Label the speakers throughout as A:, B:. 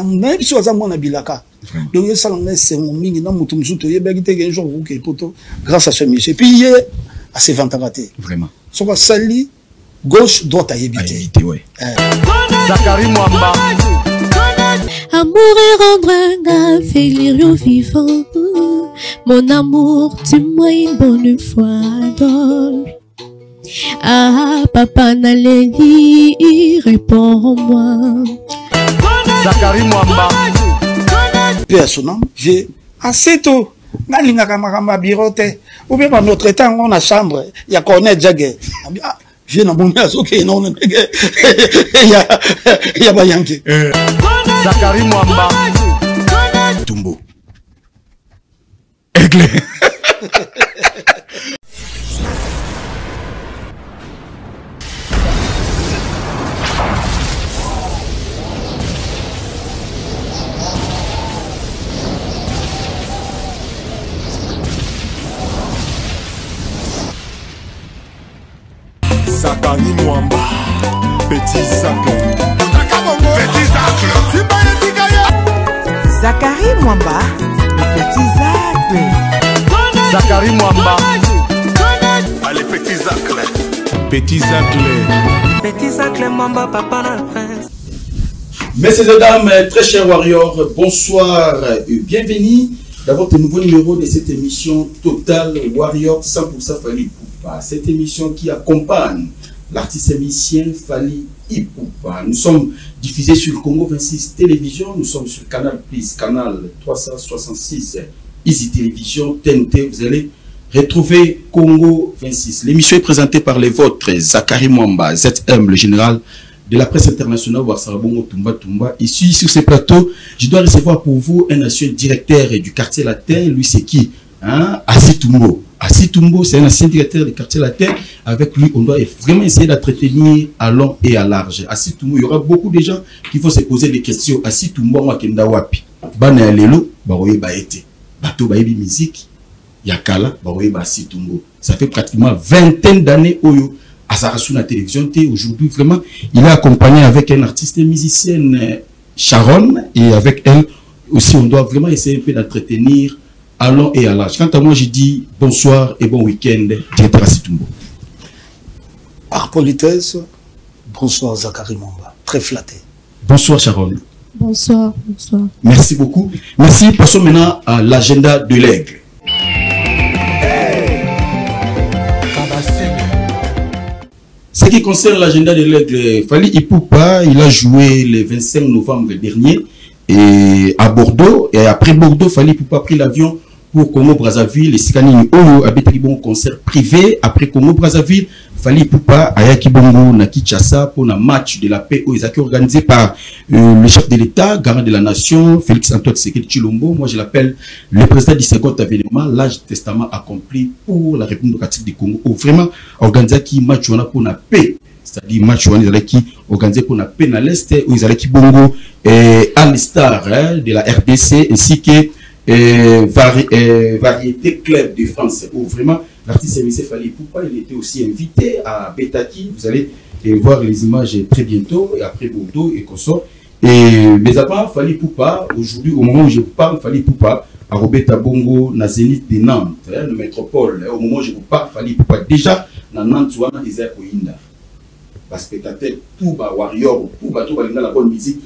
A: Même si on a bilaka. Donc, ça, c'est mon mini, non, mon toumzouto, il y a un jour, grâce à ce monsieur. Et puis, il y a assez 20 ans.
B: Vraiment.
A: So, sali, gauche, droite à éviter.
B: Ouais. Zakari Mwamba.
C: Amour et rendre un gars, félire vivant. Mon amour, dis-moi une bonne fois d'or. Ah, papa Naléli, réponds-moi.
B: Zakari Mwamba.
A: Paix à son âme, j'ai assez tôt. Nalinga kamakamba birote. Ou bien dans notre temps, on a chambre, il y a Cornet Jagger. Je n'ai pas de ok, non, il y a pas Yankee.
B: Zakari Mwamba. Tumbo. Aigle.
D: Zakari Mwamba, petit Zacle. Petit Zacle.
E: Zakari Mwamba, le petit Zacle.
B: Zakari Mwamba.
D: Allez, petit Zacle. Petit Zacle.
E: Petit Zacle Mwamba, papa dans le prince.
F: Messieurs et dames, très chers warriors, bonsoir et bienvenue dans votre nouveau numéro de cette émission Total Warrior 100% Fally Ipupa. Cette émission qui accompagne l'artiste musicien Fally Ipupa. Nous sommes diffusés sur Congo 26 Télévision, nous sommes sur Canal Plus, Canal 366, Easy Télévision, TNT. Vous allez retrouver Congo 26. L'émission est présentée par les vôtres, Zakari Mwamba, ZM, le général de la presse internationale, Warsarabongo Tumba Tumba. Ici, sur ce plateau, je dois recevoir pour vous un ancien directeur du quartier latin. Lui, c'est qui? Asitumbo. Asitumbo, c'est un ancien directeur du quartier latin. Avec lui, on doit vraiment essayer d'entretenir à long et à large. Asitumbo, il y aura beaucoup de gens qui vont se poser des questions. Asitumbo, moi, kenda wapi? Bana lelo, baroye baete. Bato baebi musique, yakala, baroye ba Asitumbo. Ça fait pratiquement vingtaine d'années, oyo. À la télévision, aujourd'hui, vraiment, il est accompagné avec un artiste et musicienne, Sharon, et avec elle aussi, on doit vraiment essayer un peu d'entretenir à long et à large. Quant à moi, je dis bonsoir et bon week-end, directeur Asitumbo.
A: Par politesse, bonsoir Zakari Mwamba, très flatté.
F: Bonsoir Sharon.
C: Bonsoir, bonsoir.
F: Merci beaucoup. Merci. Passons maintenant à l'agenda de l'aigle. Ce qui concerne l'agenda de l'aigle, Fally Ipupa, il a joué le 25 novembre dernier et à Bordeaux. Et après Bordeaux, Fally Ipupa a pris l'avion pour Congo-Brazzaville. Et Sikanini Oyo a fait un concert privé. Après Congo-Brazzaville, Fally Ipupa a été à Kinshasa pour un match de la paix où ils ont été organisé par le chef de l'État, garant de la nation, Félix Antoine Tshisekedi Tshilombo. Moi, je l'appelle le président du second avènement, l'âge du testament accompli pour la République démocratique du Congo. Où vraiment organisé qui match pour la paix. C'est-à-dire match où ils qui organisé pour la paix dans l'Est, où ils allaient qui bongo à l'Star de la RDC ainsi que variété club de France. Où vraiment l'artiste M. Fally Ipupa, il était aussi invité à Betaki. Vous allez voir les images très bientôt, et après Bordeaux et Koso. Mais avant, Fally Ipupa, aujourd'hui, au moment où je vous parle, Fally Ipupa, à Robeta Bongo, na Zénith de Nantes, la métropole. Au moment où je vous parle, Fally Ipupa, déjà, dans Nantes, on a des airs Koinda. Parce que tout bas warrior, tout bas la bonne musique,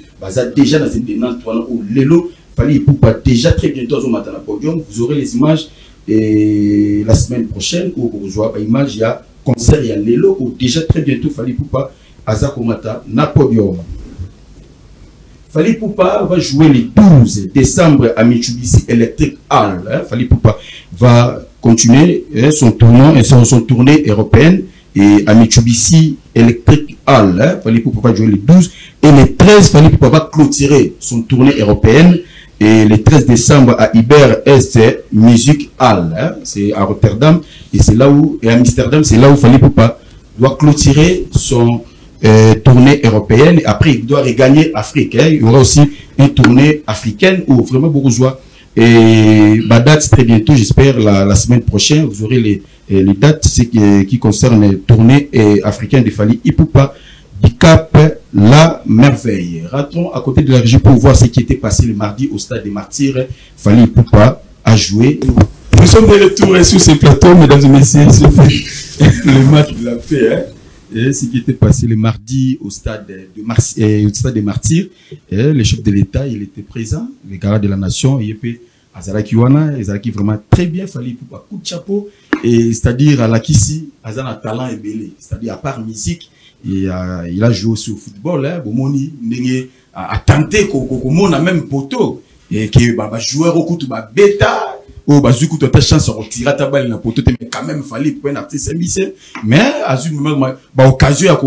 F: déjà dans Zénith de Nantes, où Lelo, Fally Ipupa, déjà très bientôt au matin à podium. Vous aurez les images. Et la semaine prochaine, où vous aurez l'image, il y a concert, il y a Lelo, où déjà très bientôt, Fally Ipupa, à Zakomata, na podium. Fally Ipupa va jouer le 12 décembre à Mitsubishi Electric Hall. Fally Ipupa va continuer son tournée européenne et à Mitsubishi Electric Hall. Fally Ipupa va jouer le 12 et le 13, Fally Ipupa va clôturer son tournée européenne. Et le 13 décembre à Iber Est Music Hall, c'est à Rotterdam, et c'est là où, et à Amsterdam, c'est là où Fally Ipupa doit clôturer son tournée européenne. Et après, il doit regagner Afrique. Il y aura aussi une tournée africaine où vraiment beaucoup de joie. Et ma date très bientôt, j'espère la semaine prochaine, vous aurez les dates qui concernent les tournées africaines de Fally Ipupa du Cap la merveille. Rentrons à côté de la régie pour voir ce qui était passé le mardi au stade des Martyrs. Fally Ipupa a joué. Nous sommes de retour sur ce plateau, mesdames et messieurs, le match de la paix. Hein? Et ce qui était passé le mardi au stade des Martyrs. Le chef de l'État, il était présent, le garde de la nation, il était Azalaki Wana, Azalaki vraiment très bien, Fally Ipupa, coup de chapeau. Et c'est-à-dire à la Kissi, Azana talent et belé. C'est-à-dire à part musique, il a joué aussi au football, hein, Bomoni, a tenté qu'on a même poteau, et que joueur au coup de bêta, ou bazuku tu as chance de retirer ta balle na poteau, mais quand même fallait pour un artiste ambitieux, mais à une occasion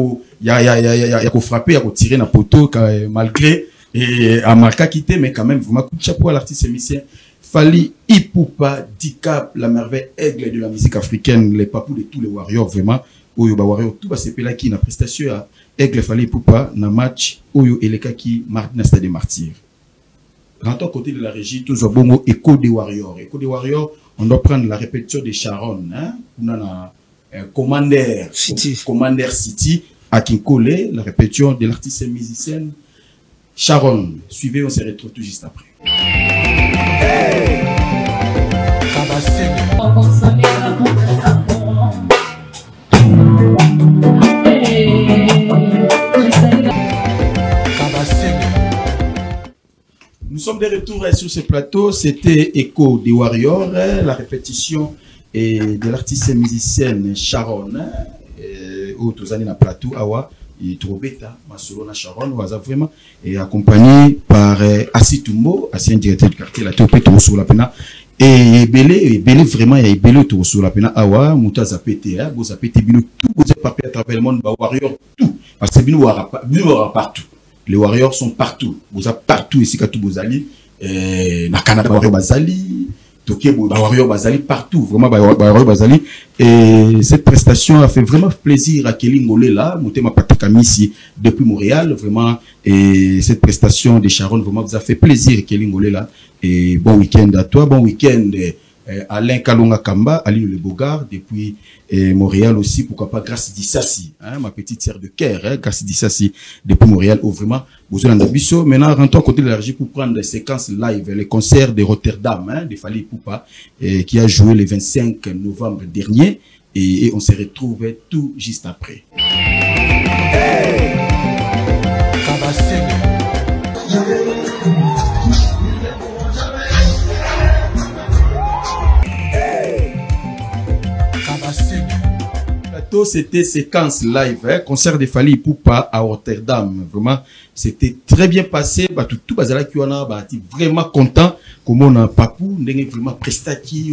F: il y a frapper, il y a tirer na poteau malgré et à marquer quitté, mais quand même vraiment coup de chapeau à l'artiste ambitieux. Fally Ipupa, Dicap, la merveille aigle de la musique africaine, les papous de tous les warriors vraiment. Oyo ba warrior tout ba sepela qui na prestation à aigle Fally Ipupa na match Oyo eleka qui mardi na stade des Martyrs. Rentrons côté de la régie tous au bongo Écho des Warriors. Écho des Warriors, on doit prendre la répétition de Sharon, hein. On a Commander City à Kinkole, la répétition de l'artiste musicienne Sharon. Suivez, on se retrouve tout juste après. Hey! Nous sommes de retour sur ce plateau. C'était Écho des Warriors, la répétition de l'artiste musicienne Sharon. Où tous années na plateau awa et Trobeta Masolona Sharon was vraiment et accompagné par Asitumbo, ancien directeur du quartier la Topé sur la pena. Et belé vraiment il y a belé autour sur la pena awa mutaza pété vous avez pété tout vous êtes parti à travers le monde ba warrior tout parce que bino partout les warriors sont partout vous êtes partout ici quand vous allez na Canada warrior bazali Tokyo warrior bazali partout vraiment warrior bazali et cette prestation a fait vraiment plaisir à Kelly Ngolé là Motema Patakamisi depuis Montréal vraiment et cette prestation de Sharon vraiment vous a fait plaisir Kelly Ngolé là. Et bon week-end à toi, bon week-end Alain Kalonga Kamba, Aline Le Bogard, depuis Montréal aussi, pourquoi pas Grace Dissassi, hein, ma petite sœur de cœur, hein, Grace Dissassi, depuis Montréal, où vraiment, vous avez un abisso. Maintenant, rentrons à côté de l'énergie pour prendre des séquences live, les concerts de Rotterdam, hein, de Fally Ipupa, qui a joué le 25 novembre dernier, et on se retrouve tout juste après. Hey! C'était séquence live, hein, concert de Fally Ipupa à Rotterdam. Vraiment, c'était très bien passé. Tout bazala qui on a, vraiment content. Comme on a papou, vraiment prestati,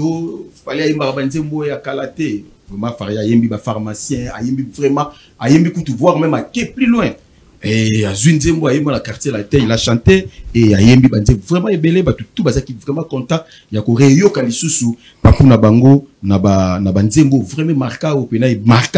F: Fally Aïmba Banzembo et Kalate. Vraiment, Faria Yembi, pharmacien, Ayembi vraiment, Ayembi tout voir même à qui plus loin. Et à Zunzembo, Ayemba la quartier la tête, il a chanté et Ayembi Banzembo vraiment ébélé, tout bazala qui vraiment content. Il y a Koreyo Kalisusu, papou na bango. Na Banzembo vraiment marqué au pena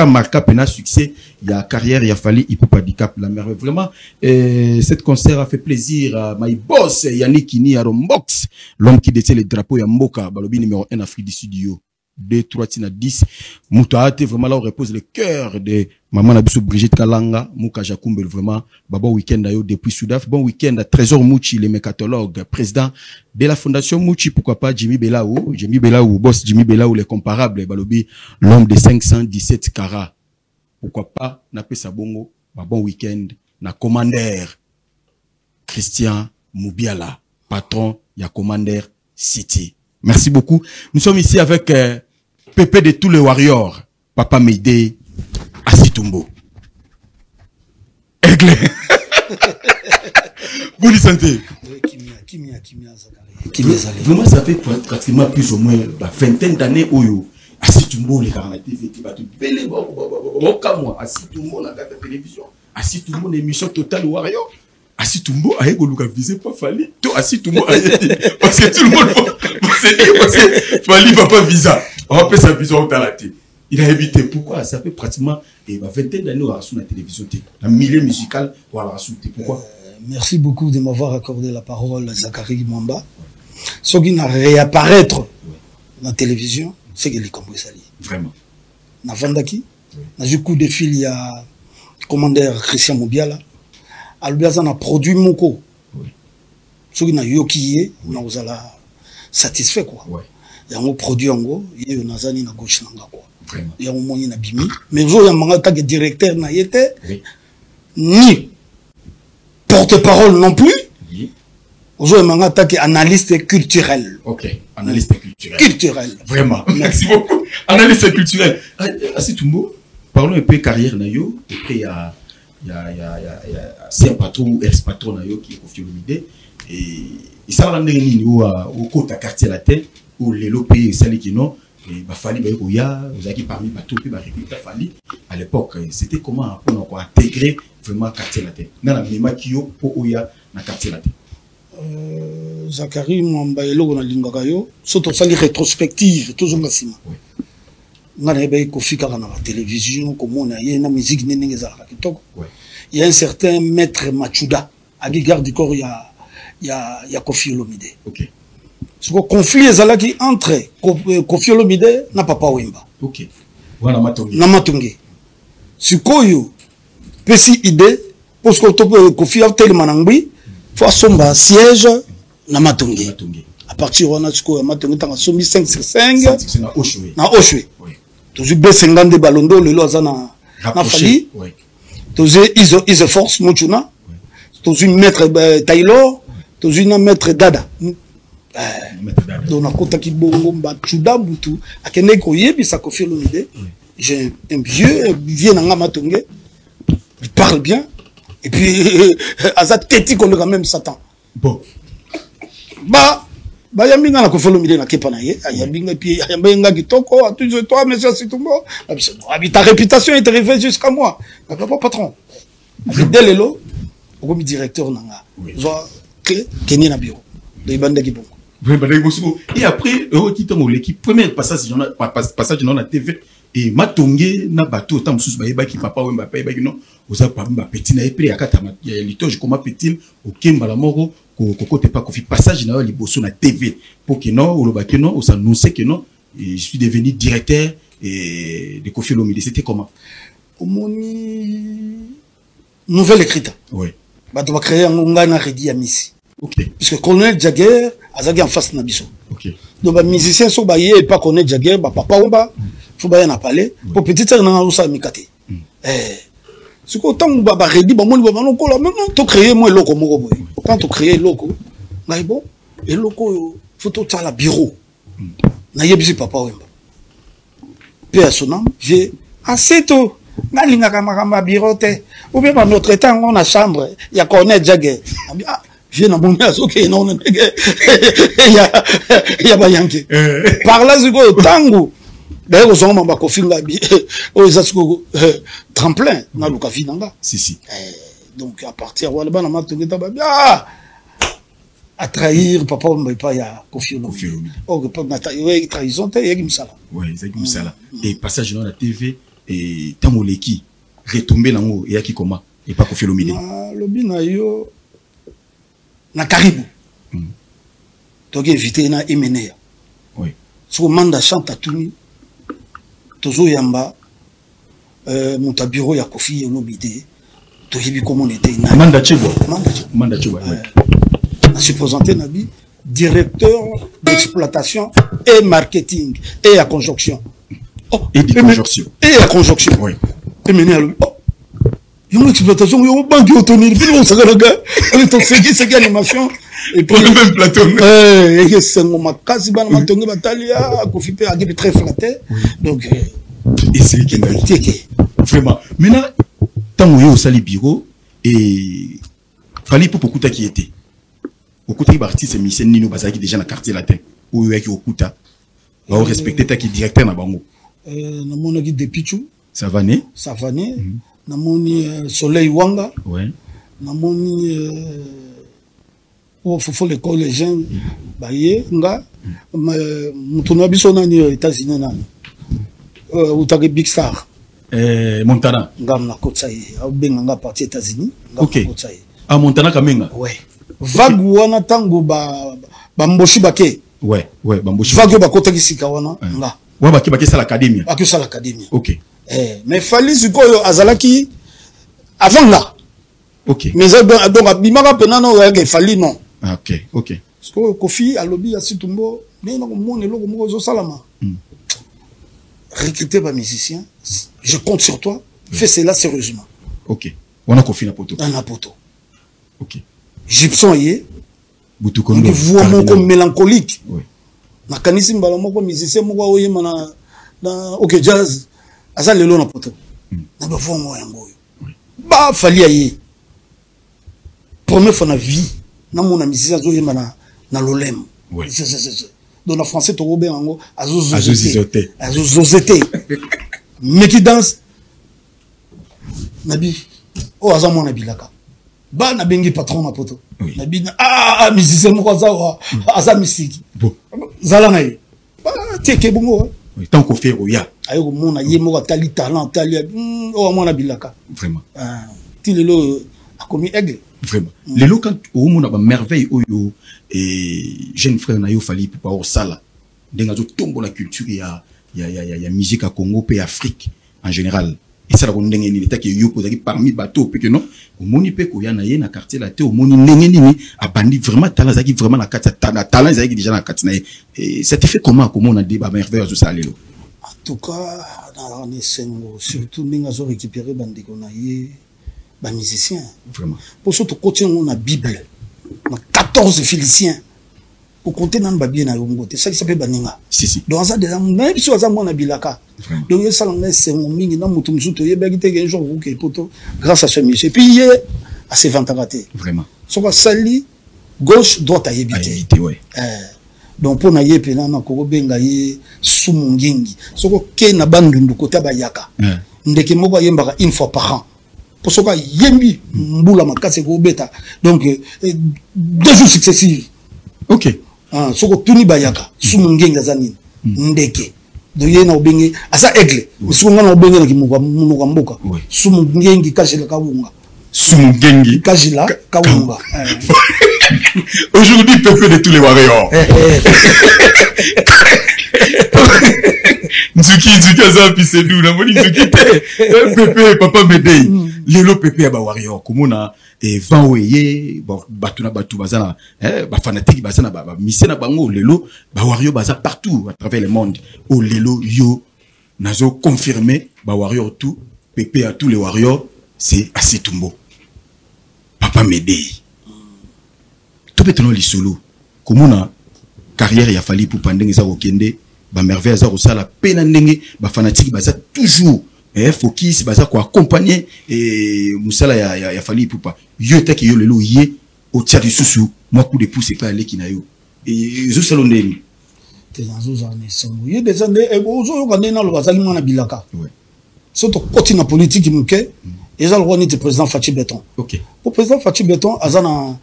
F: marqué pena succès il y a carrière il a fallu Ipupa Dicap la merveille vraiment cette concert a fait plaisir à my boss Yannick Kini à Rombox l'homme qui détient les drapeaux ya Mboka balobi numéro 1 Afrique du Studio 2 3 tina 10 Moutaate vraiment là on repose le cœur de maman Nabiso Brigitte Kalanga Mouka Jakumbel vraiment bon week-end d'ailleurs depuis Soudaf bon week-end à Trésor Mouchi les mécatologues président de la fondation Mouchi pourquoi pas Jimmy Belaou boss Jimmy Belaou les comparables balobi l'homme de 517 carats pourquoi pas nape sabongo bon week-end na commander Christian Moubiala patron ya Commander City. Merci beaucoup. Nous sommes ici avec Pépé de tous les warriors, Papa Médé, Asitumbo. Aigle. Bonne santé. Vraiment, ça fait pratiquement plus ou moins la vingtaine d'années où Asitumbo, les caractères, qui va te bêler, Asitumbo, la télévision, Asitumbo, l'émission Total Warrior. Asitumbo a égoluka visé pas Fally. Tout Asitumbo a été parce que tout le monde s'est dit parce que Fally va pas visa. On va appeler sa visa au talaté. Il a évité. Pourquoi? Ça fait pratiquement vingtaine d'années à la télévision, la milieu musical ou à la rassouter. Pourquoi?
A: Merci beaucoup de m'avoir accordé la parole, Zachary Mwamba. Ce qui n'a réapparaître dans la télévision, c'est que les Cambouis Sali.
F: Vraiment.
A: Na Vandaki, na coup de fil, il y a commandeur Christian Moubiala. alubiaza na produit moko soki na yoki na ozala satisfait quoi yango produit yango yeyo nazani na gauche nanga quoi vraiment yango moni na bimi mais zo ya manga ta directeur na yete ni porte-parole non plus zo ya manga ta analyste culturel.
F: OK, analyste
A: culturel
F: vraiment merci beaucoup analyste culturel. Asitumbo, parlons un peu carrière na yo et puis il y a c'est un patron ou ex-patron na yo qui est Koffi Olomide et ça va ndenge nini au côté quartier latin où les lopé sali kino et ba fali ba koya ozaki parmi ba tout puis ba recruter fali à l'époque c'était comment on a intégré vraiment quartier latin na na mima kiyo po oya na quartier latin.
A: Zakari Mwamba eloko na lingaka yo surtout sali rétrospective toujours masima ngana ebe Koffi kaka na la télévision comme y a une musique nenge za kitoko il y a un certain maître Machuda à garde du corps il y a Koffi Olomide.
F: OK.
A: Ce conflit ezalaki entre Koffi Olomide na Papa Wemba.
F: OK. Wana matongi.
A: Na matongi. Sikoyo pesi idée parce que Koffi a tellement ngbi faut somba siège na matongi. À partir wana sikoyo matongi tanga sombi 5 sur 5
F: na Oshwe.
A: Na Oshwe. Oui. Toujours B50 balondo le loza na fali. Oui. Toujours ils force Mochuna. Toujours une maître Taylor, toujours une maître Dada. Donc na kota ki bongo Machuda butu akene ko yebi sa Koffi Olomide. J'ai un vieux vient na matonge. Il parle bien et puis aza teti ko le quand même Satan.
F: Bon.
A: Ba yambinga na Koffi Olomide na kepa na ye, yambinga puis yambinga kitoko à tous toi monsieur Situmbo. Ta réputation est arrivée jusqu'à moi. Papa patron. Dès lelo comme directeur nanga. Soit que Kenny na bureau. De ibanda ki bongo.
F: Et après l'équipe premier passage dans la TV et matongé na bateau tam sous ba ki Papa Wemba pa ba ki non oza pa ba petit na epre akata ya litoge comment peut-il au Kemba la moro ko côté pas Koffi passage na liboso na TV pour que non ou le ba que non on s'annonçait que non et je suis devenu directeur de Koffi Olomide. C'était comment?
A: Nouvelle écrite.
F: Oui.
A: Bah tu vas créer un ngana redi à Missi.
F: OK.
A: Parce que Colonel Jagger azaki en face na biso.
F: OK.
A: Donc ba musicien so ba yé pas Colonel Jagger ba Papa Wemba faut ba na parler pour petit ça na usa mikate. Ce que tant ba redi ba moni ba non ko la même to créer moi loko moko boy. Quand tu créer loko, mais bon, et loko faut tout ça la bureau. Na yebisi Papa Wemba. Personnellement, j'ai assez tôt nalinga kama bureau te ou bien notre temps on a chambre il y a Colonel Jagger. Je n'ai pas dit que non, il y a pas yanké. Par là, c'est quoi, tango. D'ailleurs, aux hommes, on va confier aux asco tremplin, on a le café nanga.
F: Si.
A: Donc, à partir de là, on a tout à trahir, papa, on ne pas y a Koffi Olomide. Oh, il trahison, il y a une salle.
F: Oui, il y a une salle. Et passage dans la TV, et Tamoleki, retombé dans l'eau, et à qui comment, et pas Koffi Olomide.
A: Le binayo. Na karibu toke éviter na emenea
F: oui
A: so manda chanta tuni tozo yamba monta bureau ya Koffi Olomide to yebi comment on était na
F: manda chebo
A: na se présenter na bi directeur d'exploitation et marketing et à conjonction
F: et
A: à conjonction
F: oui
A: emenea une exploitation, il y a un banque autonome, puis on s'en regarde, on est en série animation, et puis,
F: le même plateau,
A: et c'est mon quasi ban matongue batalia, Koffi a été très flatté, donc,
F: et c'est qui est vraiment. Maintenant, tant où il y a au sali bureau, et fallait pour beaucoup qui était. Au côté des artistes, c'est Michel Nino Bazaki déjà dans le quartier latin, où il y a qui au Kuta, on respectait ta qui est directeur dans Bango.
A: Dans mon équipe de Pichou,
F: Savané.
A: Namoni Soleil Wanga.
F: Ouais.
A: Namoni faut l'école les gens baye nga mutuno biso na ni États-Unis na utake Big Star
F: Montana
A: ngam na kotsaye au benga nga parti États-Unis
F: ngam kotsaye a Montana kamenga
A: ouais vague wana tango ba mboshi bake
F: ouais bamboshi
A: vague ba kotaki sika wana nga
F: ouais baki ça l'académie
A: baki ça l'académie
F: OK
A: mais fallait sikoyo azalaki avant là
F: Ok.
A: Mais donc abimaka pena no ya fali non.
F: Ah, ok, ok.
A: Parce que Kofi a lobby à Situmbo, mais non mon eloko mo zo salama. Recruter pas musicien, je compte sur toi, fais cela sérieusement.
F: Ok. On a Kofi na poto.
A: Na poto.
F: Ok.
A: Gibson yé.
F: Butu Kondo.
A: Donc voix moko mélancolique.
F: Oui.
A: Na kanisi mbala moko musicien moko oyema na OK jazz. Asa lelo na poto. Na ba voix mo yango. Ba fali yé. Première fois na vie, na mon musicien zo yema na lolem.
F: Oui.
A: Donc en français to robé yango
F: Azozizoté.
A: Azozizoté. Mais qui danse Nabi. Oh azamo na bilaka. Ba na bengi patron na poto. Nabi musicien moko zawa aza misiki.
F: Bon.
A: Zala na ye. Ba teke bongo.
F: Tant qu'on fait oya.
A: Ayo ko mona ye moko tali talent tali oh mona bilaka.
F: Vraiment.
A: Ti lelo a commis aigle.
F: Vraiment. Les lots quand au monde a merveille oyo et jeune frère na yo fali pour pas au sala. Denga zo tombo la culture ya musique à Congo et Afrique en général. Et ça la ko ndenge ni l'état que yo ko parmi bateau parce que non au moni pe ko ya na ye na quartier la te au moni ndenge ni a bandi vraiment talent zaki vraiment na quartier talent zaki déjà na quartier na et ça te fait comment on a débat merveille zo ça lelo.
A: En tout cas dans les sengo surtout ndenge zo récupérer bandi ko na ye ba musicien.
F: Vraiment.
A: Pour surtout continuer on a Bible. On a 14 Philistins. Pour compter dans Babien na yongo, c'est ça qui s'appelle Baninga.
F: Si.
A: Donc ça déjà même si on a mon bilaka. Donc ça on est c'est mon mingi na mutu mutu ye bagité un jour que poto grâce à ce monsieur. Et puis hier à ses ventes ratées.
F: Vraiment.
A: So ka sali gauche droite à éviter.
F: Ouais.
A: Donc pour na ye pena na ko benga ye sumungingi. So ko ke na bandundu côté bayaka. Ndeke moko yembaka une fois par an. Pour ce cas, yembi mbula makase ko beta. Donc 2 jours successifs.
F: OK.
A: Soko tuni bayaka sumungenga zanini ndeke. Donc yena obenge asa aigle. Usunga na obenge na kimuka mboka. Sumungengi kashila kawunga.
F: Sumungengi
A: kashila kawunga.
F: Aujourd'hui peuple de tous les warriors. Nzuki aza pisedou na moni Nzuki Pepe papa Medei lelo Pepe ya ba warrior komona vent oyé batu na batu bazana ba fanatique bazana ba mission na bango lelo ba warrior baza partout à travers le monde au lelo yo nazo confirmer ba warrior tout Pepe à tous les warriors c'est Asitumbo papa Medei tout peut-être li solo komona carrière ya fali pour pandenge za okende ba merveille za osala pena ndenge ba fanatique baza toujours focus baza ko accompagner et musala ya fali pupa yo taki yo lelo ye au tia de susu moi coup de pouce pas aller kinayo et zo salo ndeni
A: te nazo za ne songo ye déjà ne ozo yo kana na lo bazali mwana bilaka surtout côté na politique muke eza le roi ni président Fachi Beton.
F: OK.
A: Pour président Fachi Beton azana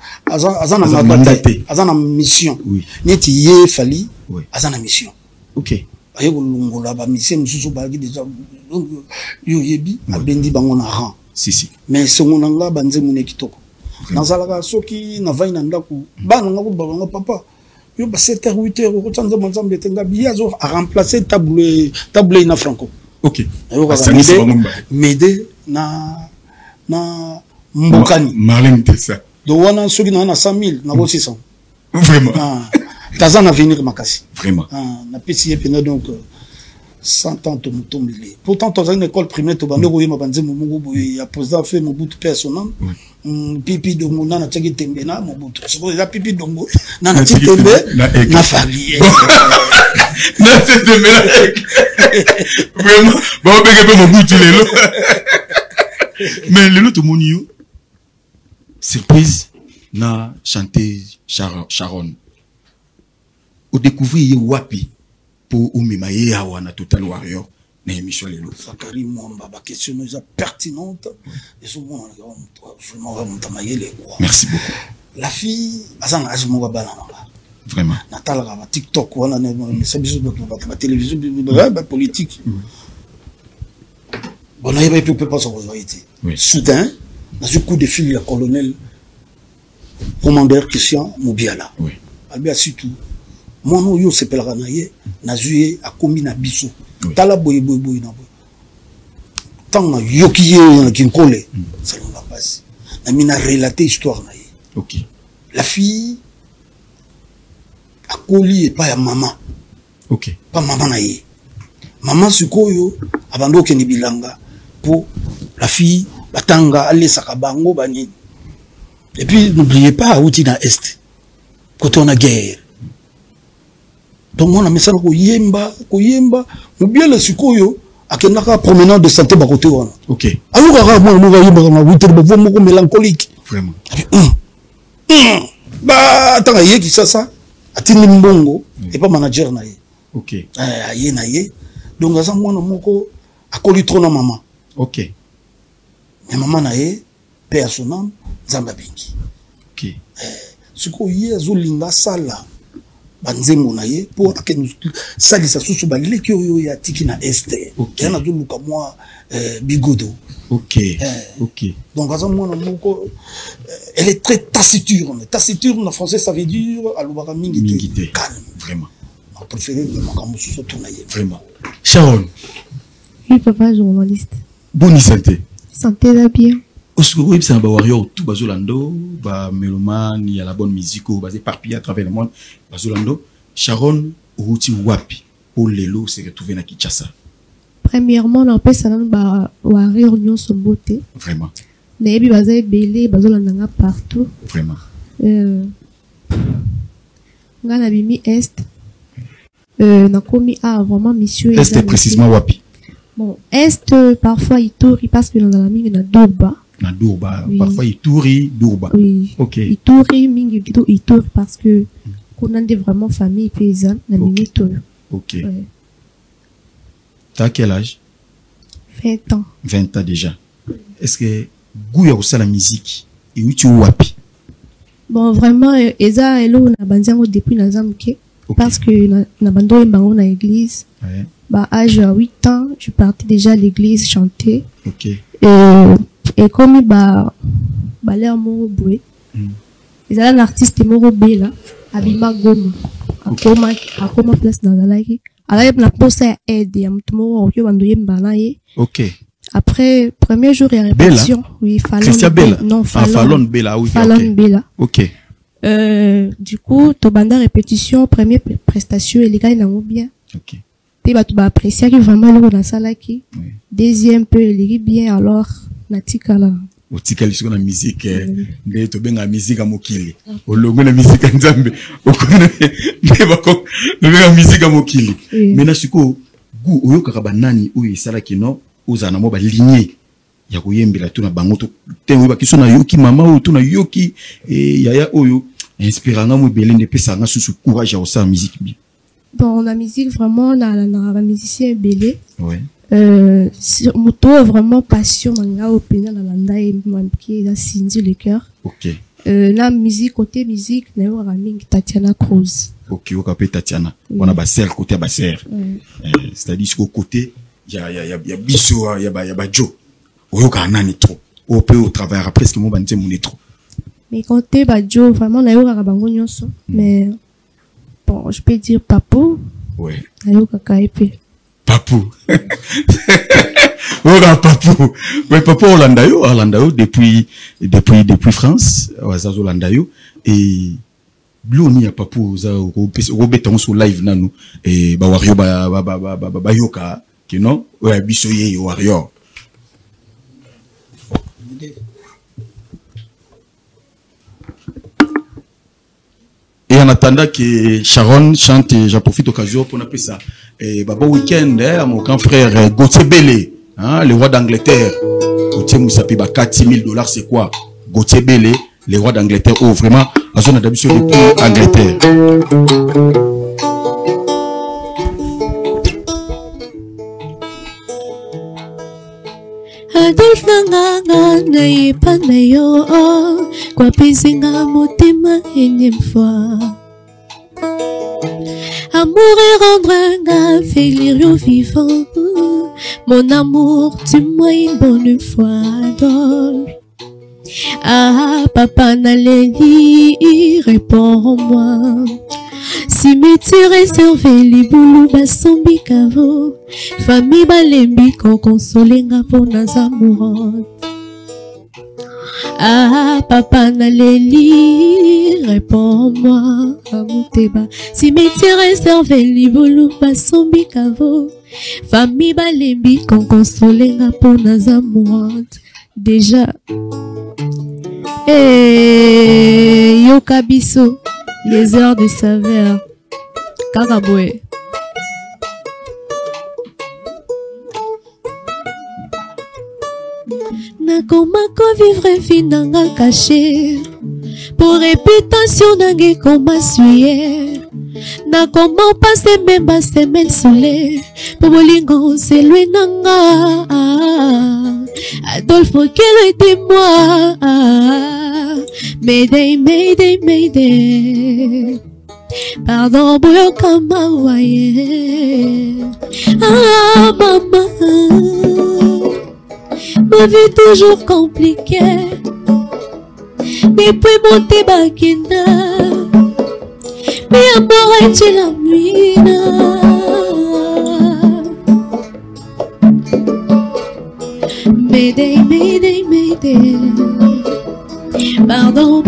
A: mandat azana mission.
F: Oui.
A: Neti ye fali azana mission.
F: OK.
A: Aye kolongola ba mission mususu ba déjà donc yo yebi abendi bango na rang.
F: Si.
A: Mais songo nanga banze mune kitoko. Nazalaka soki na vai na ndaku bana ngako balonga papa. Yo ba 7h 8h ko tsanza manzambe tenga biazo a remplacer table na franco.
F: OK.
A: M'aider na mbokani.
F: Marlène Tessa.
A: Donc wana soki na 100 000 na 600.
F: Vraiment.
A: Taza na venir makasi.
F: Vraiment.
A: Na pesi epena donc 100 ans to mutombele. Pourtant dans une école primaire to bande ko yema banze mumungu boye ya président fait Mobutu personnel. Pipi dongo na tsaki tembe na Mobutu. Soko ya pipi dongo na tsaki tembe na famille.
F: Na tsaki tembe na. Vraiment. Ba obeke pe Mobutu lelo. Mais le tout mon surprise na chanter Sharon au découvrir wapi pour umima ye awana Total Warrior na émission lelo
A: Sakari Mwamba ba question est pertinente et souvent vraiment
F: merci beaucoup
A: la fille azana azimoga bana
F: vraiment
A: natala ba TikTok wana ne sabiso ba télévision ba politique. Bon, là, il ne peut pas se rejoindre. Soudain, dans ce coup de fil, le colonel, commandeur Christian Moubiala.
F: Oui.
A: Albert Sitou. Mon nom, yo s'appelle Ranaye, Nazue, a commis na biso. Tala boy na boy. Tant na yokiye na kinkole, ça ne va pas. Amina relaté histoire na ye.
F: Ok.
A: La fille a collé pas ya maman.
F: Ok.
A: Pas maman na ye. Maman sikoyo abando ke ni bilanga pour la fille batanga aller sakabango bani. Et puis n'oubliez pas outi na est. Quand on a guerre. Donc on a mis ça ko yemba, ou bien le sikoyo akenaka promenade de santé ba côté wana.
F: Ok.
A: Alors moi yemba na 8 heures ba mo mélancolique.
F: Vraiment.
A: Bah attends yé qui ça atini mbongo et pas manager na ye.
F: Ok.
A: Aye na ye. Donc ça mwana moko akoli trop na maman.
F: Ok.
A: Mais maman na ye père à son âme Nzamba bengi.
F: Ok.
A: Siko ye azolinga sala banzengo na ye pour que salisa susu baleki oyo ya tiki na este.
F: Ok.
A: Ya na duluka moi bigodo.
F: Ok. Ok.
A: Donc à ce moment elle est très taciturne. Taciturne en français ça veut dire alubaka mingite. Calme.
F: Vraiment.
A: On préfère le makamu susu tournaye.
F: Vraiment. Sharon.
C: Oui, papa, journaliste.
F: Bonne santé.
C: Santé là bien.
F: Aujourd'hui, c'est un warrior tout bazolando, ba mélomane, il y a la bonne musique, basé éparpillé à travers le monde. Bazolando. Sharon, outi wapi pour lelo se retrouver na Kinshasa.
C: Premièrement, on appelle ça ba warrior nyon son beauté.
F: Vraiment.
C: Nebi bazay belé, bazolanda partout.
F: Vraiment.
C: Ngana bimi est. Na komi a vraiment mission.
F: Est précisément wapi?
C: Bon, est parfois Ituri parce que dans la mine na Durba.
F: Na Durba,
C: oui.
F: Parfois Ituri, Durba.
C: Oui.
F: Ok.
C: Ituri mingi plutôt Ituri parce que qu'on a vraiment famille paysanne na minute.
F: Ok.
C: Ouais.
F: T'as quel âge?
C: 20 ans.
F: 20 ans déjà. Est-ce que Gouya ou ça la musique et où tu wapi?
C: Bon, vraiment, Eza Elo na bandiango depuis na Zamke. Parce que na bando mbango na église.
F: Ouais.
C: Bah, âge à 8 ans, je partais déjà à l'église chanter.
F: Ok.
C: Et comme bah l'air moro boué. Ils avaient un artiste moro là, Abima Goma. À comment place dans la ligue. Alors, il y a poste à aide, il y a un moro au bandoye mbanaye.
F: Ok.
C: Après, premier jour, il y a répétition. Oui, Fallon.
F: Christian Bella.
C: Non,
F: Fallon Bella, oui.
C: Fallon Bella.
F: Ok.
C: Du coup, to banda répétition, première prestation, et les gars, ils l'ont bien.
F: Ok.
C: Tu vas apprécier que vraiment le dans ça là qui. Deuxième peu, il bien alors, natika là.
F: Otika lisiko na musique, nde to benga musique à mokili. Olongo na musique à nzambe. Okona nde bako, benga musique à mokili. Mais na siko, gu oyo kakaba nani oyo isala kino, oza na mo ba lignée. Ya koyembela tuna bango to tenwe ba kiso na yoki mama oyo tuna yoki yaya oyo inspiranga mo belende pesa nga susu courage à osa musique bien.
C: Bon, la musique vraiment la musicien belé.
F: Ouais.
C: Sur moto vraiment passion manga au pénal la landa et qui a sindi le cœur.
F: OK.
C: La musique côté musique na yo raming Tatiana Cruz.
F: OK, o kapé Tatiana. On a ba sœur côté ba sœur. C'est-à-dire qu'au côté il y a biso il y a Joe. Oyo ka nani trop. Au peu au travers presque mo banze mon trop.
C: Mais côté ba Joe vraiment na yo ka bango nyonso. Mais bon, je peux dire Papou.
F: Ouais.
C: Ayo kaka épée.
F: Papou. Voilà Papou. Mais Papou Orlando depuis France, Oazazo Orlando et Bloni a Papou za Robeton sur live nanu et ba wario ba yoka que non, ouais bisoye wario. Et en attendant que Sharon chante, j'en profite d'occasion pour appeler ça. Et bon week-end, mon grand frère Gauthier Bellé, hein, le roi d'Angleterre. Gauthier Moussapi, bah, $40,000, c'est quoi? Gauthier Bellé, le roi d'Angleterre. Oh, vraiment, la zone d'habitude depuis Angleterre.
C: Adolf nanganga na yepa na yo kwa pesenga motema énième fois. Amour et rendre un félire vivant. Mon amour, dis-moi une bonne fois, Adolphe. Ah, papa Naleli, réponds-moi. Cimetière réservé, les boulous basombi kavo. Famille balembi, qu'on consolenga pour nos amoureux. Ah, papa Naleli, réponds-moi, Amuteba. Cimetière réservé, Libulu, Basombi, Kavo. Famille Balembi, qu'on consolé, Napona Zamouante. Déjà. Eh, Yokabiso, les heures de saveur. Karaboué. Nakomako vivre finanga caché. Pour réputation nange koma suye. Nakoma passer même ma semaine soleil. Pour bolingo c'est lui nanga. Adolfo quel était moi. Mayday, mayday, mayday. Pardon, boyo kama waye. Ah, maman. Ma vie toujours compliquée. Depuis mon Bakina, mais amour est la muina. Mayday, mayday, mayday. Pardon,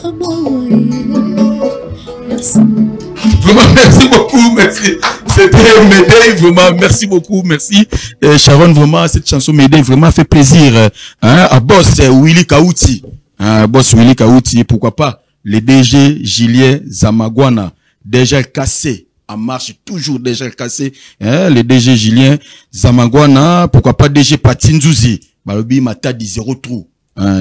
C: comment. Merci.
F: Vraiment, merci beaucoup, merci. C'était Mayday, vraiment, merci beaucoup, merci. Sharon, vraiment, cette chanson Mayday, vraiment fait plaisir. Hein, à Boss Willy Kauti. Boss Willy Kauti, pourquoi pas. Les DG Julien Zamagwana, déjà cassé, en marche, toujours déjà cassé. Hein, les DG Julien Zamagwana, pourquoi pas DG Patinzouzi. Balobi Matadi 0 trou.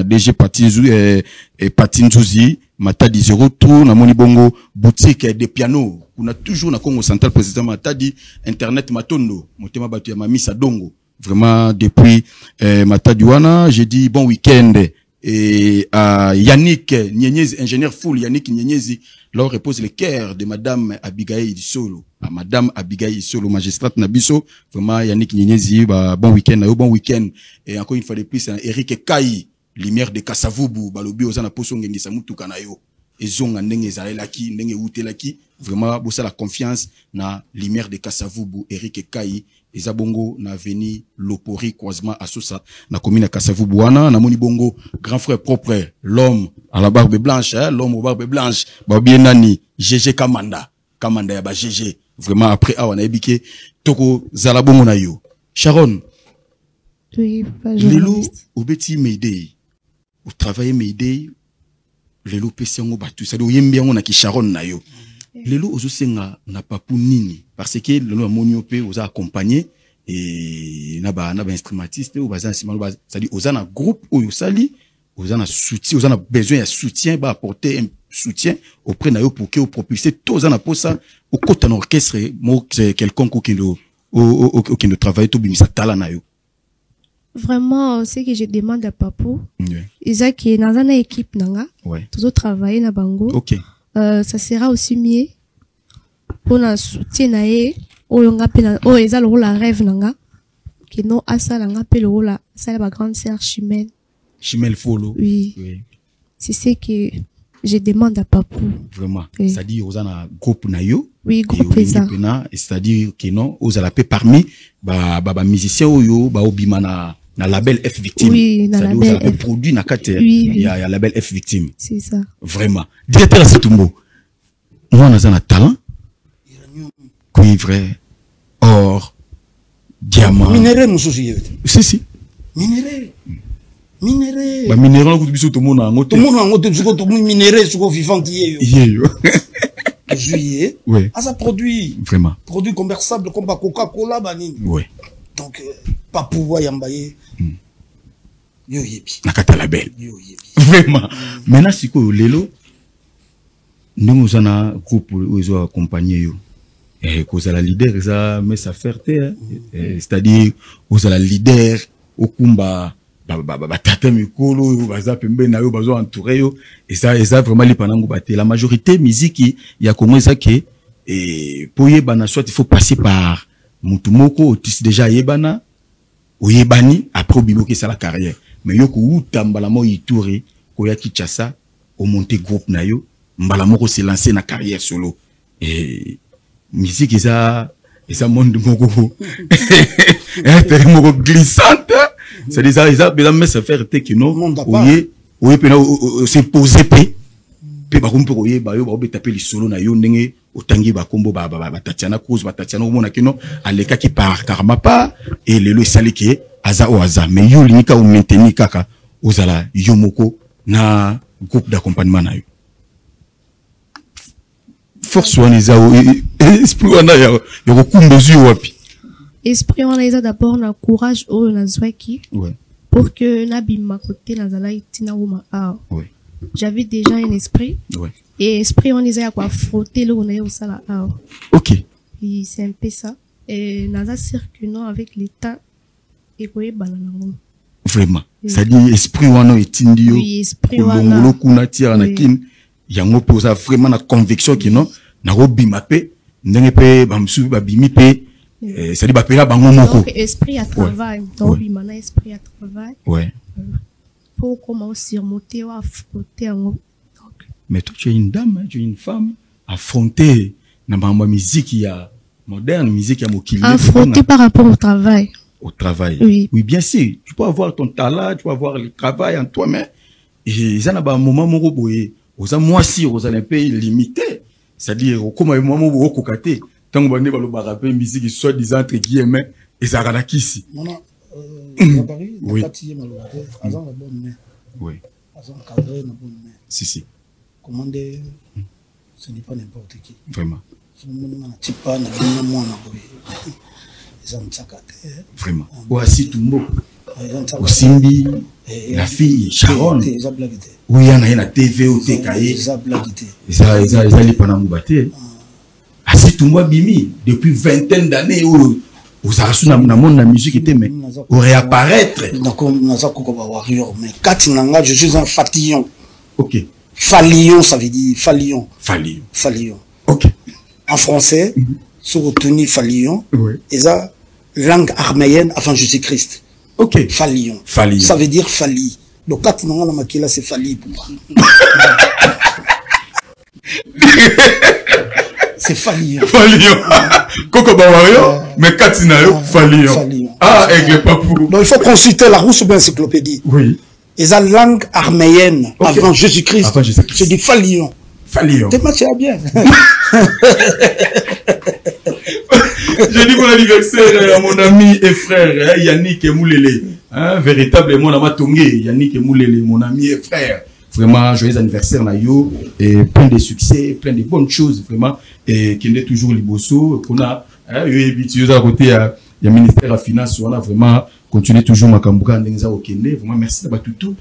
F: DG Patinzouzi et Patinzouzi. Matadi 0 trou, na moni bongo boutique de piano. On a toujours na Congo Central président Matadi internet matondo. Motema batu ya Mami Sadongo. Vraiment depuis Matadi wana, j'ai dit bon week-end et à Yannick Nyenyezi, ingénieur full Yannick Nyenyezi, leur repose le cœur de madame Abigail Solo. À madame Abigail Solo, magistrate Nabiso. Vraiment Yannick Nyenyezi, bon week-end, bon week-end. Et encore une fois de plus, Eric Kai. Lumière de Kasavubu, balobi ozana poso ngengisa mutuka na yo. Ezonga ndenge ezalelaki, ndenge utelaki. Vraiment, bossa la confiance na lumière de Kasavubu, Eric Kai, ezabongo na veni Lopori, croisement à Sosa, na commune Kasavubu wana, na moni bongo, grand frère propre, l'homme à la barbe blanche, hein, l'homme aux barbe blanche, babien nani, GG Kamanda, Kamanda ya ba GG. Vraiment, après, awa na ebike, toko zalabongo na yo. Sharon.
C: Oui, pas
F: Lelo, obeti Mayday. Au travail Mayday, lelo pesi yango batu ça do yembi yango na ki Sharon na yo. Lelo ozosenga na papu nini parce que lelo amonio pe oza accompagner et na ba instrumentiste ou baza simalo ba ça dit oza na groupe oyo sali oza na soutien oza na besoin de soutien ba apporter un soutien auprès na yo pour que o propulser tout oza na posa au côté d'un orchestre mo quelconque qui ne travaille tout bimisa tala na yo.
C: Vraiment, ce que je demande à Papou, c'est que dans une équipe, toujours travailler na bango.
F: Ok.
C: Ça sera aussi mieux pour nous soutenir. Ils ont le rôle à rêve nanga. Que non, à ça, nanga pe le rôle à ça la grande sœur Chimel.
F: Chimel Folo.
C: Oui. C'est ce que je demande à Papou.
F: Vraiment. C'est-à-dire, aux un groupe na yo.
C: Oui, groupe ça.
F: C'est-à-dire que non, aux la paix parmi, ba musiciens yo, ba obimana. Na label F Victime.
C: Oui, na label
F: F. Produit na kate.
C: Oui.
F: Il y a label F Victime.
C: C'est ça.
F: Vraiment. Directeur Setumbo. Moi, on a un talent. Cuivre, or, diamant.
A: Minéré, mon souci.
F: Si.
A: Minéré.
F: Bah, minéré, on a tout le monde en moto.
A: Tout le monde en moto, tout le monde minéré, ce qu'on vivant qui est. Juillet.
F: Oui.
A: Ah, ça produit.
F: Vraiment.
A: Produit commerçable comme Coca-Cola, banine.
F: Oui.
A: Donc, pas pouvoir yambaye. Yo yebi.
F: Nakata label.
A: Yo yebi.
F: Vraiment. Maintenant, si quoi, lelo, nous avons un groupe où ils ont accompagné yo. Et cause à la leader, ça met sa fierté, hein. C'est-à-dire, cause à la leader, au kumba, tata mikolo, baza pembe na yo, bazo entouré yo. Et ça vraiment li panango baté. La majorité musique, il y a comment ça que, et pour yebana, soit il faut passer par Mutumoko, otis déjà yebana, ou yebani, après biboke ça la carrière. Mais yo ko tambalamo yitouré, ko ya Kinshasa, au monter groupe na yo, mbalamoko s'est lancé na carrière solo. Et musique ça monde moko glissante. C'est déjà ils a besoin de se faire te que non, oui pena c'est posé pe ba kompo koye ba yo ba obetape li solo na yo ndenge otangi ba kombo ba Tatiana Cruz ba Tatiana omona kino aleka ki par karma pa et lelo sali ke aza o aza mais yo linika o maintenir kaka ozala yo moko na groupe d'accompagnement na yo force wana eza esprit wana ya kokumbezu yo wapi
C: esprit wana eza d'abord na courage oyo nazwaki
F: ouais
C: pour que nabima côté nazala itina uma
F: ouais
C: j'avais déjà un esprit
F: ouais
C: et esprit on eza quoi frotter le on est au sala
F: OK
C: et c'est un peu ça et naza sûr que non avec l'état et quoi banana
F: vraiment ça dit esprit wana etindi yo
C: oui esprit wana
F: longolo kuna tia na kin yango posa vraiment na conviction que non na robima pe ndenge pe bamsu babimi pe ça dit ba pela bango moko
C: donc esprit à travail donc bimana esprit à travail
F: ouais
C: faut comment surmonter ou affronter en
F: mais toi tu es une dame hein, tu es une femme affronter na ma musique ya moderne musique ya mokili
C: affronter par rapport au travail
F: oui. Oui, bien sûr. Tu peux avoir ton talent, tu peux avoir le travail en toi-même. Et ça n'a pas un moment où vous avez moi si vous avez un pays limité. C'est-à-dire, comme un moment où vous avez tant que vous avez le barapé, musique qui soit disant entre guillemets, et ça a ici.
A: Oui.
F: Oui. Si.
A: Commander, ce n'est pas n'importe qui.
F: Vraiment. Vraiment. Voici tout le monde. Osimbi, la fille Sharon. Oui, il y a une TV au TKI. Ils allaient pendant Moubaté. Asi tout le monde bimi. Depuis vingtaine d'années, où vous avez su dans le monde de la musique, mais au réapparaître.
A: Mais Katinanga, je suis un fatillon.
F: Ok.
A: Falion, ça veut dire falion.
F: Falion. Ok.
A: En français, sur retenu falion.
F: Oui.
A: Et ça, langue arménienne avant Jésus-Christ.
F: Ok.
A: Falion. Ça veut dire fali. Donc, quand on a la maquille, c'est fali pour moi. C'est falion.
F: Coco Bawario, mais Katinayo, falion. Ah, aigle papou.
A: Donc, il faut consulter la Rousse ou bien encyclopédie.
F: Oui.
A: Et ça, langue arménienne avant Jésus-Christ. C'est du falion. T'es matché bien.
F: J'ai dit bon anniversaire à mon ami et frère Yannick Moulele, véritablement à Matongé, Yannick Moulele, mon ami et frère. Vraiment joyeux anniversaire na yo et plein de succès, plein de bonnes choses vraiment et qui est toujours liboso qu'on a yo habitué à côté il y a ministère de finance on a vraiment continué toujours makambuka ndenza okende vraiment merci d'avoir tout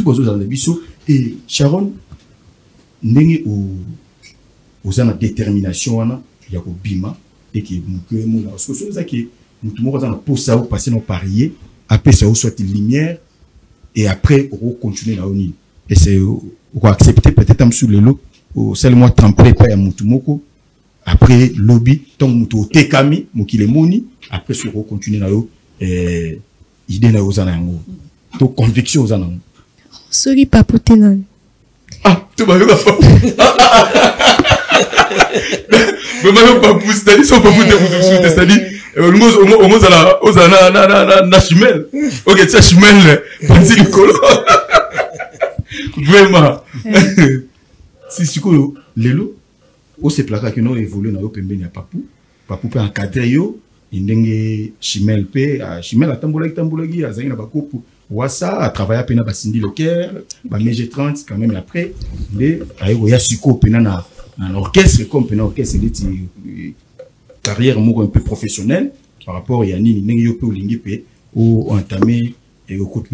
F: besoin dans biso et Sharon ndenge aux ana détermination wana ya ko bima et qui muke mu na so ça qui mutu moko za na posa ou passer nos parier après ça ou soit lumière et après on continuer na oni et c'est on accepter peut-être am sur le lot au seulement tremper pas ya mutu moko après lobby tant mutu tekami mokile moni après sur on continuer na yo idée na ozana yango to conviction ozana
C: sorry papoter nan
F: ah tu vas pas mais même pas pour c'est-à-dire si on peut vous c'est-à-dire on na chimel ok ça chimel pensi le colo vraiment si siko lelo o se plaka que non évoluer na yo pembeni ya papu pe encadrer yo ndenge chimel pe chimel atambolaki azangi na bakopu wasa a travaillé pena ba Cindy Locker ba MG30 quand même après mais ayo ya siko pena na l'orchestre comme pena orchestre dit carrière un peu professionnelle par rapport à Yanni ndenge yo pe olingi pe o entamer et au coup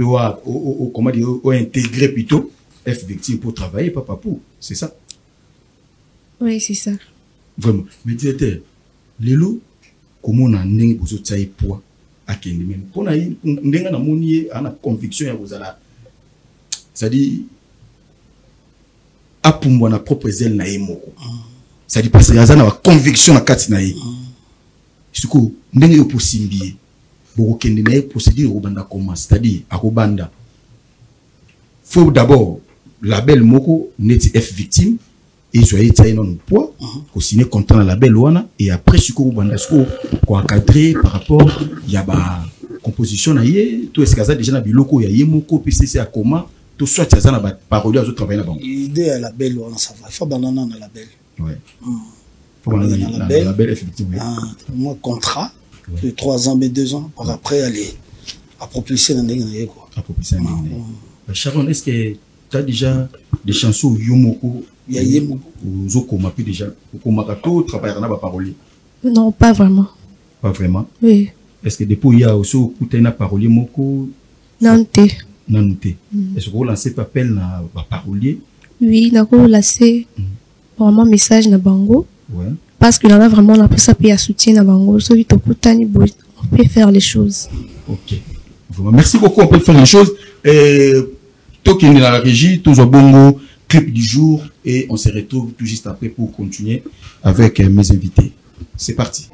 F: au comment dire au intégrer plutôt F victime pour travailler papa pour c'est ça
C: oui c'est ça
F: vraiment mais directeur lelo comment on a ndenge bozo tsaye poids akende men pona ndenga na moni ana conviction ya bozala c'est-à-dire apumbwa na propre zèle na yemoko c'est-à-dire parce que yazana wa conviction na kati na ye surtout ndenge yo possible boko kende na procédure obanda comment c'est-à-dire akobanda faut d'abord label moko neti F victime et soyez taillé dans le poids pour signer contrat dans la label wana et après ce qu'on banda ko encadrer par rapport il y a ba composition na yé tout est-ce que ça déjà na biloko ya yemoko PCC à comment tout soit ça na parolier aux autres travailler là-bas.
A: Idée à la belle on ça va. Il faut banana dans la belle.
F: Ouais. Faut banana dans la belle effectivement.
A: Moi contrat de 3 ans mais 2 ans pour après aller à propulser dans des quoi.
F: À propulser dans des. Sharon, est-ce que tu as déjà des chansons Yomoko?
A: Il y a Yomoko.
F: Ou Zoko m'a pu déjà. Ou Komakato travailler dans la parolier?
C: Non, pas vraiment.
F: Pas vraiment?
C: Oui.
F: Est-ce que depuis il y a aussi une parolier Moko?
C: Nante.
F: Nante. Est-ce que vous lancez appel na parolier? Oui,
C: nous lancé vraiment message na bango.
F: Ouais.
C: Parce que là a vraiment la pousse à payer soutien na bango. So vite on peut faire les choses.
F: Ok. Vraiment, merci beaucoup. On peut faire les choses. Toi qui est dans la régie, tous au bongo, clip du jour, et on se retrouve tout juste après pour continuer avec mes invités. C'est parti.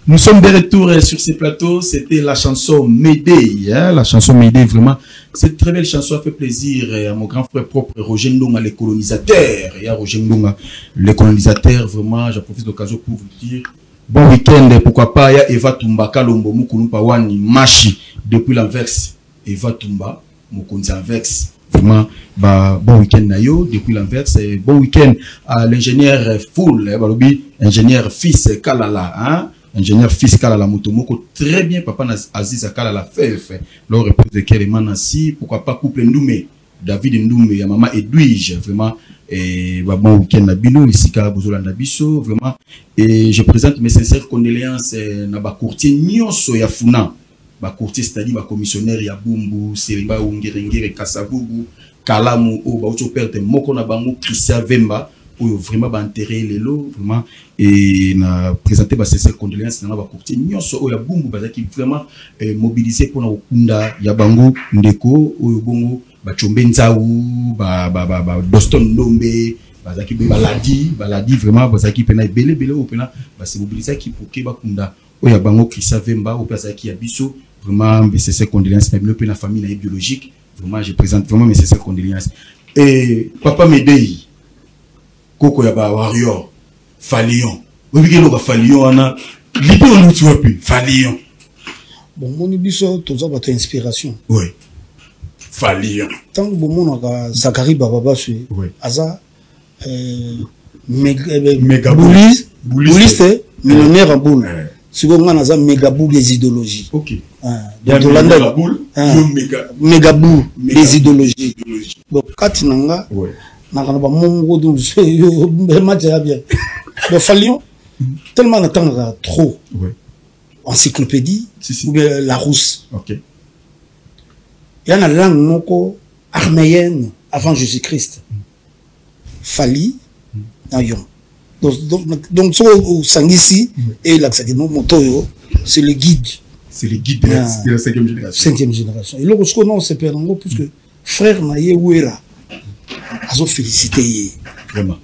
F: Nous sommes de retour sur ces plateaux. C'était la chanson Médée. Hein? La chanson Médée, vraiment. Cette très belle chanson a fait plaisir à mon grand frère propre, Roger Ndonga, le colonisateur. Et à Roger Ndonga, le colonisateur, vraiment, j'en profite de l'occasion pour vous dire. Bon week-end, pourquoi pas, il y a Eva Tumba, Kalombo, Moukonou Pawani, Machi, depuis l'Anvers. Eva Tumba, Moukonou Anvers. Vraiment, bah, bon week-end Nayo, depuis l'Anvers. Bon week-end à l'ingénieur Foul, ingénieur fils Kalala, hein? Ingénieur fiscal à la Motomoko, très bien, papa Aziz Akala la FEF, leur repose de Kéréman Nassi, pourquoi pas couple Ndoumé, David Ndoumé, ya maman Edwige, vraiment, et bon week-end Nabino, ici Karabozola Nabiso, vraiment, et je présente mes sincères condoléances na ba courtier Nyonso ya Funa, ba courtier c'est-à-dire ba commissionnaire ya Bumbu, Seriba Ungerengere Kasavubu, Kalamu, ba auto perte Moko na bango Christian Vemba, pour vraiment enterrer les lots, vraiment, et na présenter ses condoléances dans la courtier. Nous sommes qui vraiment mobilisé pour la Okunda, Yabango, Ndeko, Oyobongo, Chombenzaou, Doston Nombe, Baladi, vraiment, Bazaki Pena, Belé, Opena, c'est mobilisé qui pour Kebakunda, Oyabango, Christian Vemba, Opazaki Abisso, vraiment, ses condoléances, même la famille biologique, vraiment, je présente vraiment ses condoléances. Et Papa Médée, Koko Yaba Warrior, Falion. Vous voyez que Falion, on a l'idée on nous tue plus. Falion.
A: Bon, mon ibiso, tout ça va inspiration.
F: Oui. Falion.
A: Tant que bon, on a Zachary Bababa,
F: oui.
A: Aza, méga boulis, c'est millionnaire en boule. Si vous avez un méga boule des idéologies.
F: Ok.
A: Méga boule, méga boule des idéologies. Donc, quand il a le Falion, tellement d'attendre trop. Encyclopédie, ou bien la rousse.
F: Il
A: y a une langue arméenne avant Jésus-Christ. Fali, donc, au Sangissi et l'Axakino Motoyo, c'est le guide.
F: C'est le guide de la 5e génération.
A: 5e génération. Et là, on non, c'est Pérango, puisque frère Naye Ouera. Azo félicité.
F: Vraiment.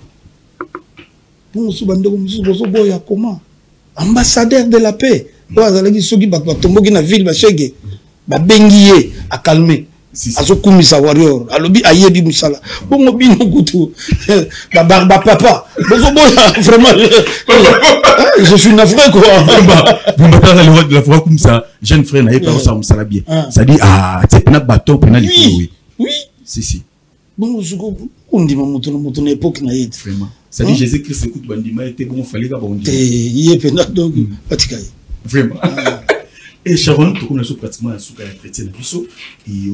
A: Bon, comment? Ambassadeur de la paix. Azalaki soki bato batomboki na ville bashege ba bengiye a calmer. Azo kumisa warrior. Alobi ayebi musala. Bongo bino kutu. Ba barba papa. Bozo boya vraiment. Je suis navré quoi.
F: Vous me parlez le roi de la foi comme ça. Jeune frère n'a pas ça musala bien. Ça dit ah, c'est pas bateau pour
A: oui. Oui.
F: Si.
A: Bon, on dit mon époque na yé.
F: Vraiment. Ça dit Jésus-Christ écoute bandima était bon fallait ka bon.
A: Yé pena donc patika.
F: Vraiment. Et Sharon, tout comme nous pratiquement à souka chrétien na biso et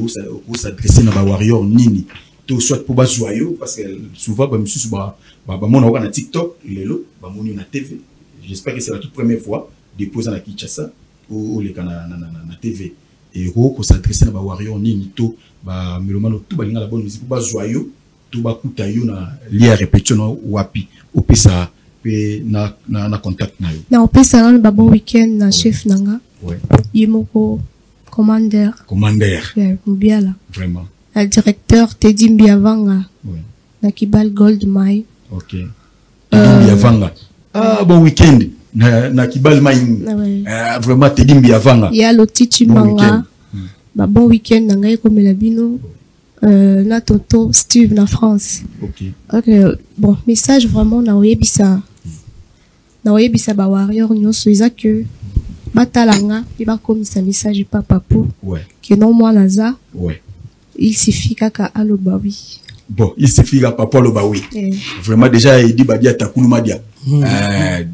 F: on s'adresser na ba warrior nini. Tout soit pour ba joyeux parce que souvent ba monsieur ba mona na TikTok lelo ba moni na TV. J'espère que c'est la toute première fois déposer na Kinshasa ou les na TV. Et on s'adresser na ba warrior nini to ba melomano tout ba linga la bonne musique pour ba joyeux tout ba kutayo na lia répétition wapi au pesa pe na contact na yo.
C: Na au pesa na bon week-end na chef nanga.
F: Ouais.
C: Yemoko commandeur.
F: Ouais,
C: Mbiala.
F: vraiment.
C: Le directeur Teddy Mbiavanga.
F: Ouais.
C: Na Kibal Gold Mine.
F: OK. Teddy Mbiavanga. Ah bon week-end na Kibal Mine. Vraiment Teddy Mbiavanga.
C: Il y a Loti Chimanga. Bon week-end nanga ko melabino. na tonton Steve na France.
F: Ok.
C: Bon, message vraiment na oyebisa. Na oyebisa ba warrior nyonso eza que batalanga et ba komisa message papa pour.
F: Ouais.
C: Que non moi naza.
F: Ouais.
C: Il suffit kaka aloba oui.
F: Bon, il suffit que papa aloba oui. Vraiment déjà il dit badia takulumadia.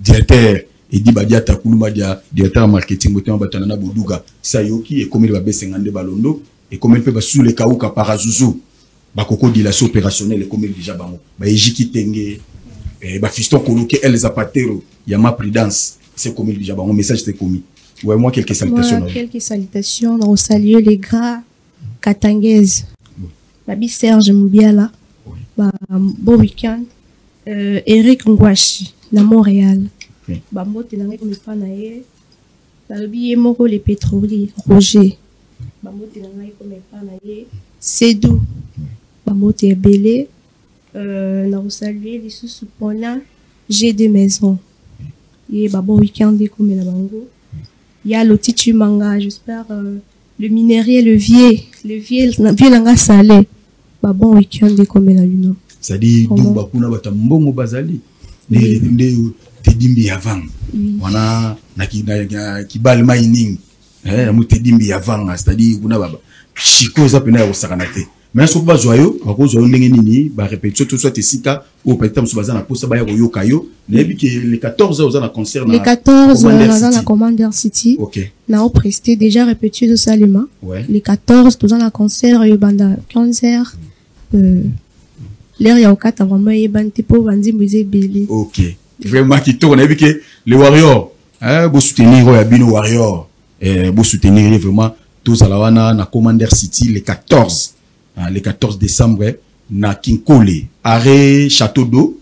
F: Directeur il dit badia takulumadia, directeur marketing botement batanana boduga. Sayoki et comme il va baisser ngande balondo et comme il peut sous les kaouka parazuzu. Bakoko dilation opérationnelle et comme il déjà bango. Ba ejiki tenge ba fiston koloke elle zapatero yama prudence. C'est comme il déjà bango message c'est commis. Ouais, moi quelques salutations.
C: Moi, quelques salutations. On salue les gras Katangaise. Babi Serge Moubiala. Bon week-end. Eric Ngwashi, na Montréal. Bambote na ngai comme pas na ye. Babi Moko les pétroliers. Roger. Bambote na ngai comme pas na ye. Sédou. Bambote Belé. Na saluer les sous-soupona. J'ai des maisons. Et bon week-end comme na bango. Il y a le Titu Manga, j'espère, le minérier, le vieux langa salé. Bah bon week-end comme la lune.
F: Ça dit, donc, bakuna bata mbongo bazali. Ne te dimbi avant. Wana, ki bal mining. Mu te dimbi avant, c'est-à-dire, kuna baba. Chiko za pena ya osakanate. Mais ce pas joyeux, parce que ndenge nini, ba répétition tout soit sika ou peut-être musubaza na posa ba yo kayo, nebi que les 14 heures na concert na.
C: Les 14 heures na Commander City.
F: OK.
C: Na o presté déjà répétition de Salima.
F: Ouais.
C: Les 14 tout na concert yo banda 15 heures. L'air ya okata vraiment yebante po bandi musée belé.
F: OK. Vraiment qui tourne nebi que les warriors, bo soutenir ya bino warrior, bo soutenir vraiment tous à la wana na Commander City les 14. Le 14 décembre, na Kinkole, arrêt Château d'eau,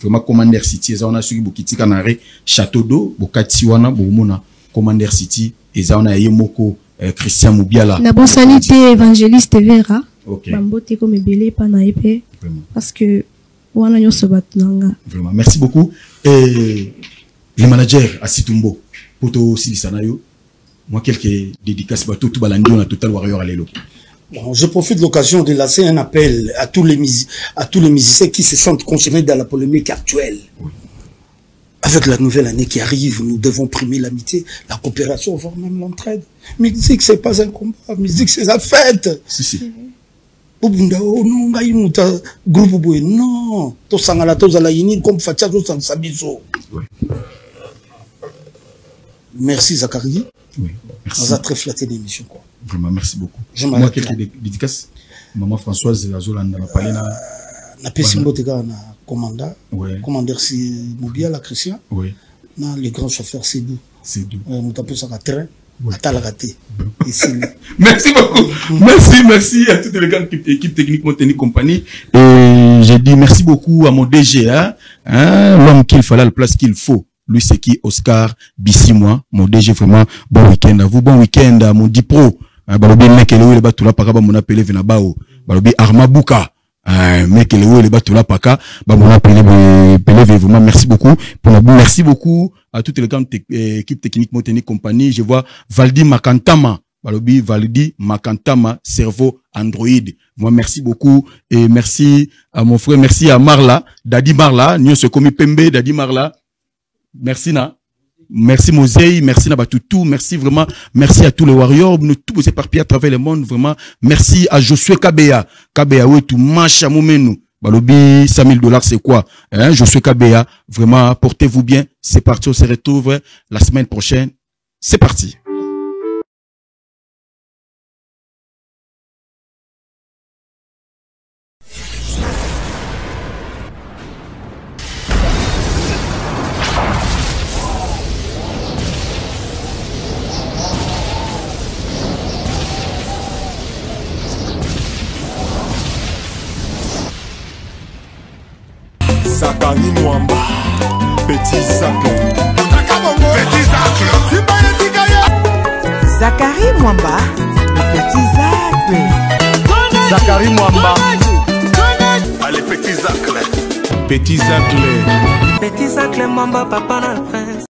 F: vraiment Commander City, et ça on a suivi Bokitika na arrêt Château d'eau, Bokati wana, Bomona, Commander City, et ça on a Yemoko, Christian Moubiala.
C: La bonne sanité évangéliste Vera.
F: Ok.
C: Bambote comme belé pas na épée. Parce que wana nyo sobatunanga.
F: Vraiment, merci beaucoup. Et le manager à Situmbo, Poto Silisanayo, moi quelques dédicaces bateau tout balandi on a Total Warrior à l'élo.
A: Bon, je profite de l'occasion de lancer un appel à tous les musiciens qui se sentent concernés dans la polémique actuelle. Oui. Avec la nouvelle année qui arrive, nous devons primer l'amitié, la coopération, voire même l'entraide. Musique, c'est pas un combat. Musique, c'est la fête.
F: Si.
A: Non. Merci Zachary.
F: Oui, merci.
A: On a très flatté l'émission, quoi.
F: Vraiment, merci beaucoup. Moi, quelques dédicaces. Maman Françoise Lazolanda na palena.
A: Na Pessimbo Tega na commandant.
F: Ouais.
A: Commandeur si Mobia la Christian.
F: Oui.
A: Na le grand chauffeur Sédou.
F: Sédou.
A: On t'appelle ça un train.
F: Ouais. Merci beaucoup. Merci à toute l'équipe technique Monteni Compagnie. Et j'ai dit merci beaucoup à mon DG, l'homme qu'il fallait à la place qu'il faut. Lui, c'est qui? Oscar Bissimois, mon DG, vraiment, bon week-end à vous, bon week-end à mon Dipro. Balobi, mec, le le batula paka, mon appelé Venabao. Balobi, Armabuka. Mec, le batula paka, mon appelé vraiment, merci beaucoup. Merci beaucoup à toute l'équipe technique Monteni Compagnie. Je vois Valdi Makantama. Balobi, Valdi Makantama, cerveau Android. Moi, merci beaucoup. Et merci à mon frère, merci à Marla, Dadi Marla, nous se commis Pembe, Dadi Marla. Merci na, merci Mosey, merci na Batutu, merci vraiment, merci à tous les warriors, nous tous vous éparpillés à travers le monde, vraiment, merci à Josué Kabea, oui, tout manche à Momenu, balobi, $100,000 c'est quoi, hein, Josué Kabea, vraiment, portez-vous bien, c'est parti, on se retrouve la semaine prochaine, c'est parti.
D: Zakari Mwamba, Petit Zacle.
E: Zakari Mwamba, Petit Zacle.
B: Zakari Mwamba.
D: Allez, Petit Zacle. Petit Zacle.
E: Petit Zacle Mwamba, papa n'a